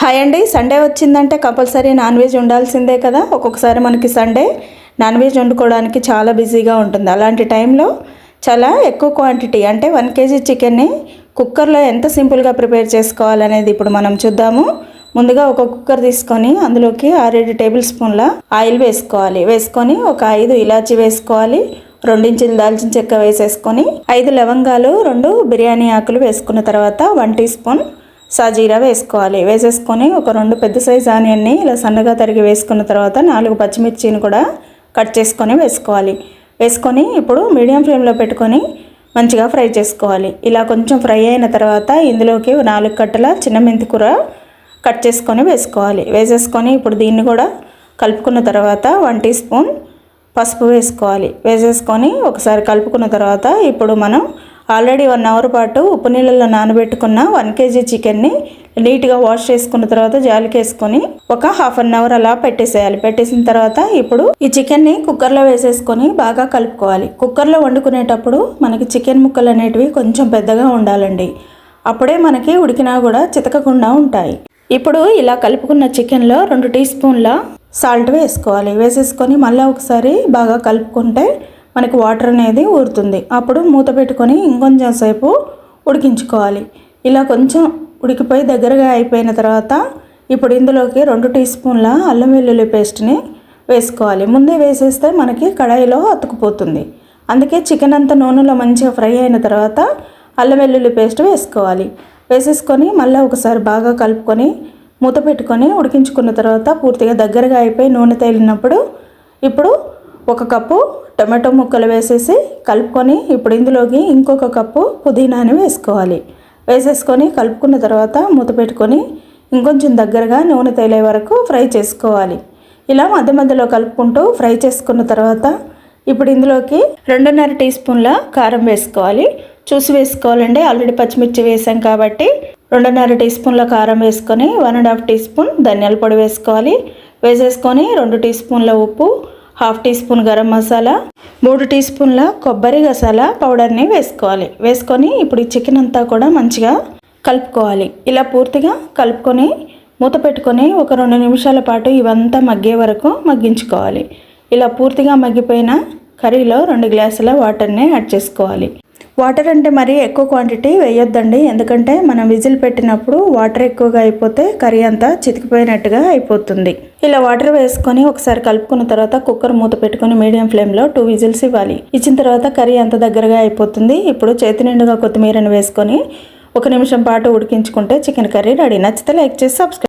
Hi అండి. Sunday వచ్చిందంటే compulsory non veg ఉండాల్సిందే కదా. ఒక్కొక్కసారి మనకి సండే నాన్ వెజ్ వండుకోవడానికి చాలా బిజీగా ఉంటుంది. అలాంటి టైంలో చాలా ఎక్కువ క్వాంటిటీ అంటే 1 kg చికెన్ని కుక్కర్లో ఎంత సింపుల్గా ప్రిపేర్ చేసుకోవాలనేది ఇప్పుడు మనం చూద్దాము. ముందుగా ఒక కుక్కర్ తీసుకొని అందులోకి 6-7 టేబుల్ స్పూన్ల ఆయిల్ వేసుకోవాలి. వేసుకొని ఒక 5 ఇలాచీ వేసుకోవాలి. 2 ఇంచుల దాల్చిన చెక్క వేసేసుకొని 5 లవంగాలు 2 బిర్యానీ ఆకులు వేసుకున్న తర్వాత 1 టీ స్పూన్ సాజీరా వేసుకోవాలి. వేసేసుకొని ఒక 2 పెద్ద సైజ్ ఆనియన్ని ఇలా సన్నగా తరిగి వేసుకున్న తర్వాత 4 పచ్చిమిర్చిని కూడా కట్ చేసుకొని వేసుకోవాలి. వేసుకొని ఇప్పుడు మీడియం ఫ్లేమ్లో పెట్టుకొని మంచిగా ఫ్రై చేసుకోవాలి. ఇలా కొంచెం ఫ్రై అయిన తర్వాత ఇందులోకి 4 కట్టల చిన్న మెంతి కూర కట్ చేసుకొని వేసుకోవాలి. వేసేసుకొని ఇప్పుడు దీన్ని కూడా కలుపుకున్న తర్వాత 1 టీ స్పూన్ పసుపు వేసుకోవాలి. వేసేసుకొని ఒకసారి కలుపుకున్న తర్వాత ఇప్పుడు మనం ఆల్రెడీ 1 అవర్ పాటు ఉప్పు నీళ్ళల్లో నానబెట్టుకున్న 1 kg చికెన్ని నీట్గా వాష్ చేసుకున్న తర్వాత జాలికి వేసుకొని ఒక ½ అవర్ అలా పెట్టేసేయాలి. పెట్టేసిన తర్వాత ఇప్పుడు ఈ చికెన్ని కుక్కర్లో వేసేసుకొని బాగా కలుపుకోవాలి. కుక్కర్లో వండుకునేటప్పుడు మనకి చికెన్ ముక్కలు అనేటివి కొంచెం పెద్దగా ఉండాలండి. అప్పుడే మనకి ఉడికినా కూడా చితకకుండా ఉంటాయి. ఇప్పుడు ఇలా కలుపుకున్న చికెన్లో 2 టీ స్పూన్ల సాల్ట్ వేసుకోవాలి. వేసేసుకొని మళ్ళీ ఒకసారి బాగా కలుపుకుంటే మనకి వాటర్ అనేది ఊరుతుంది. అప్పుడు మూత పెట్టుకొని ఇంకొంచెం సేపు ఉడికించుకోవాలి. ఇలా కొంచెం ఉడికిపోయి దగ్గరగా అయిపోయిన తర్వాత ఇప్పుడు ఇందులోకి 2 టీ స్పూన్ల అల్లం వెల్లుల్లి పేస్ట్ని వేసుకోవాలి. ముందే వేసేస్తే మనకి కడాయిలో అతుకుపోతుంది. అందుకే చికెన్ అంతా నూనెలో మంచిగా ఫ్రై అయిన తర్వాత అల్లం వెల్లుల్లి పేస్ట్ వేసుకోవాలి. వేసేసుకొని మళ్ళీ ఒకసారి బాగా కలుపుకొని మూత పెట్టుకొని ఉడికించుకున్న తర్వాత పూర్తిగా దగ్గరగా అయిపోయి నూనె తేలినప్పుడు ఇప్పుడు 1 కప్పు టమాటో ముక్కలు వేసేసి కలుపుకొని ఇప్పుడు ఇందులోకి ఇంకొక కప్పు పుదీనాని వేసుకోవాలి. వేసేసుకొని కలుపుకున్న తర్వాత మూత పెట్టుకొని ఇంకొంచెం దగ్గరగా నూనె తేలే వరకు ఫ్రై చేసుకోవాలి. ఇలా మధ్య మధ్యలో కలుపుకుంటూ ఫ్రై చేసుకున్న తర్వాత ఇప్పుడు ఇందులోకి 2.5 టీ స్పూన్ల కారం వేసుకోవాలి. చూసి వేసుకోవాలండి. ఆల్రెడీ పచ్చిమిర్చి వేసాం కాబట్టి 2.5 టీ స్పూన్ల కారం వేసుకొని 1.5 టీ స్పూన్ ధనియాల పొడి వేసుకోవాలి. వేసేసుకొని 2 టీ స్పూన్ల ఉప్పు, ½ టీ స్పూన్ గరం మసాలా, 3 టీ స్పూన్ల కొబ్బరి గసాల పౌడర్ని వేసుకోవాలి. వేసుకొని ఇప్పుడు ఈ చికెన్ అంతా కూడా మంచిగా కలుపుకోవాలి. ఇలా పూర్తిగా కలుపుకొని మూత పెట్టుకొని ఒక 2 నిమిషాల పాటు ఇవంతా మగ్గే వరకు మగ్గించుకోవాలి. ఇలా పూర్తిగా మగ్గిపోయిన కర్రీలో 2 గ్లాసుల వాటర్ని యాడ్ చేసుకోవాలి. వాటర్ అంటే మరీ ఎక్కువ క్వాంటిటీ వేయొద్దండి. ఎందుకంటే మనం విజిల్ పెట్టినప్పుడు వాటర్ ఎక్కువగా అయిపోతే కర్రీ అంతా చితికిపోయినట్టుగా అయిపోతుంది. ఇలా వాటర్ వేసుకొని ఒకసారి కలుపుకున్న తర్వాత కుక్కర్ మూత పెట్టుకొని మీడియం ఫ్లేమ్లో 2 విజిల్స్ ఇవ్వాలి. ఇచ్చిన తర్వాత కర్రీ అంత దగ్గరగా అయిపోతుంది. ఇప్పుడు చేతి నిండుగా కొత్తిమీరని వేసుకొని 1 నిమిషం పాటు ఉడికించుకుంటే చికెన్ కర్రీ రెడీ. నచ్చితే లైక్ చేసి సబ్స్క్రైబ్